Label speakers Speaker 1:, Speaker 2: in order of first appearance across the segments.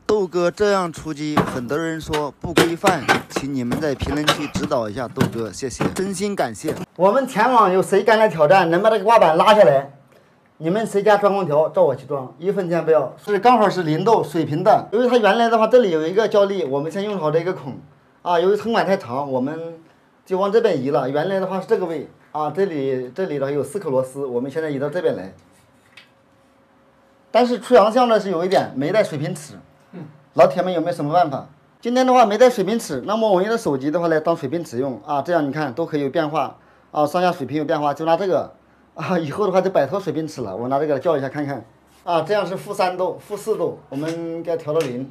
Speaker 1: 豆哥这样出击，很多人说不规范，请你们在评论区指导一下豆哥，谢谢，真心感谢。我们前网有谁敢来挑战，能把这个挂板拉下来？你们谁家装空调，照我去装，1分钱不要。是刚好是零度水平的，因为它原来的话这里有一个胶粒，我们先用好这个孔啊，由于藤管太长，我们就往这边移了。原来的话是这个位啊，这里的话有4颗螺丝，我们现在移到这边来。但是出洋相呢是有一点没带水平尺，老铁们有没有什么办法？今天的话没带水平尺，那么我用的手机的话来当水平尺用啊，这样你看都可以有变化啊，上下水平有变化，就拿这个啊，以后的话就摆脱水平尺了，我拿这个校一下看看啊，这样是-3度、-4度，我们给它调到0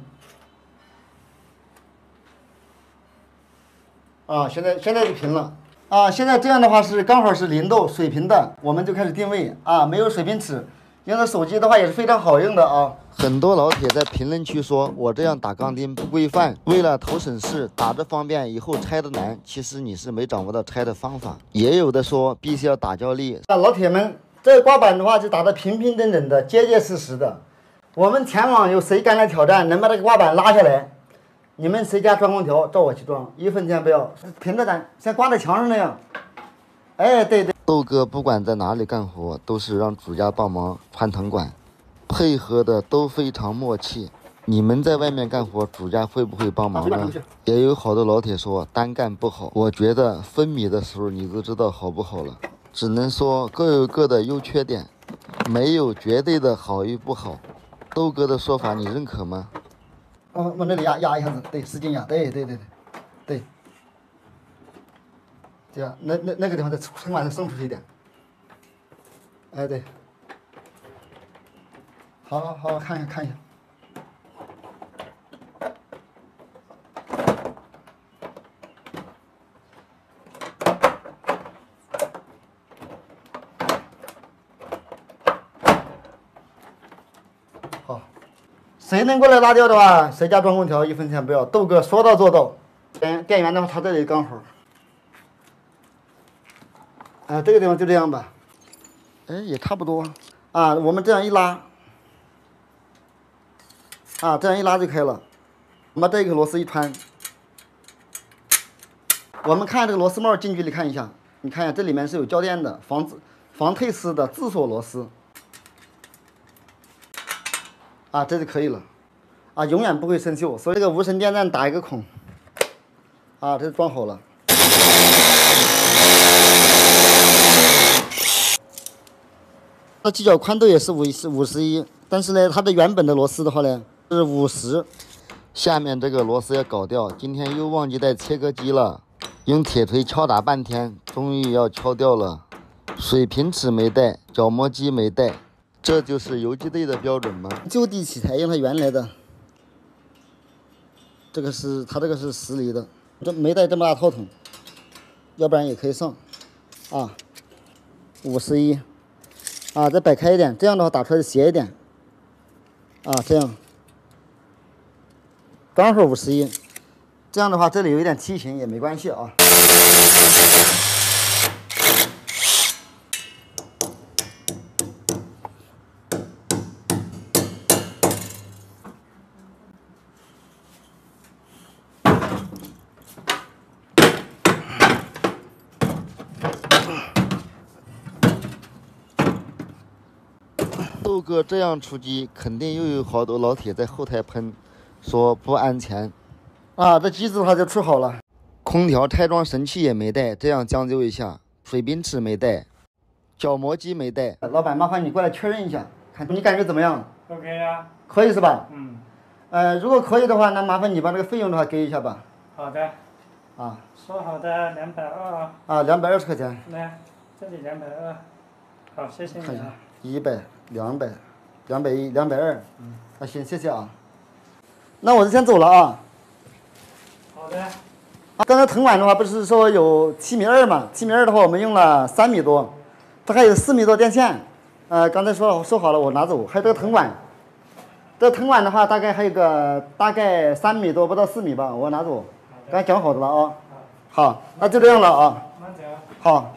Speaker 1: 啊，现在就平了啊，现在这样的话是刚好是0度水平的，我们就开始定位啊，没有水平尺。用的手机的话也是非常好用的啊！很多老铁在评论区说我这样打钢钉不规范，为了图省事，打着方便，以后拆的难。其实你是没掌握到拆的方法。也有的说必须要打胶粒。老铁们，这个挂板的话就打得平平整整的，结结实实的。我们前网有谁敢来挑战，能把这个挂板拉下来？你们谁家装空调，照我去装，1分钱不要。平着咱先挂在墙上那样。哎，对。豆哥不管在哪里干活，都是让主家帮忙穿藤管，配合的都非常默契。你们在外面干活，主家会不会帮忙呢？也有好多老铁说单干不好，我觉得分米的时候你都知道好不好了。只能说各有各的优缺点，没有绝对的好与不好。豆哥的说法你认可吗？往这里压一下子，对，使劲压，对。这样，那个地方再层板再伸出去一点。哎，对。好，看一下。好，谁能过来拉掉的话，谁家装空调1分钱不要。豆哥说到做到。电源的话，它这里刚好。这个地方就这样吧，也差不多啊。我们这样一拉，啊，这样一拉就开了。我们把这个螺丝一穿，我们看这个螺丝帽，近距离看一下，你看一下这里面是有胶垫的，防褪丝的自锁螺丝，啊，这就可以了，啊，永远不会生锈。所以这个无绳电钻打一个孔，啊，这就装好了。它机脚宽度也是51，但是呢，它的原本的螺丝的话呢是50。下面这个螺丝要搞掉，今天又忘记带切割机了，用铁锤敲打半天，终于要敲掉了。水平尺没带，角磨机没带，这就是游击队的标准吗？就地起台，用它原来的。这个是它这个是10厘的，这没带这么大套筒，要不然也可以上。啊，51。啊，再摆开一点，这样的话打出来就斜一点。啊，这样，刚好51。这样的话，这里有一点梯形也没关系啊。豆哥这样出击，肯定又有好多老铁在后台喷，说不安全。啊，这机子的话就出好了。空调拆装神器也没带，这样将就一下。水平尺没带，角磨机没带。老板，麻烦你过来确认一下，看你感觉怎么样
Speaker 2: ？OK 呀。
Speaker 1: 可以是吧？
Speaker 2: 嗯。
Speaker 1: 如果可以的话，那麻烦你把这个费用的话给一下吧。
Speaker 2: 好的。
Speaker 1: 啊。
Speaker 2: 说好的220。
Speaker 1: 啊，220块钱。
Speaker 2: 来，这里220。好，谢谢你啊。
Speaker 1: 100、200、210、220。啊，行，谢谢啊。那我就先走了啊。
Speaker 2: 好的。
Speaker 1: 刚才藤管的话，不是说有7.2米吗？7.2米的话，我们用了3米多，这还有4米多电线。刚才说好了，我拿走。还有这个藤管，这个藤管的话，大概还有个3米多，不到4米吧，我拿走。刚才讲好的了啊。好，那就这样了啊。好。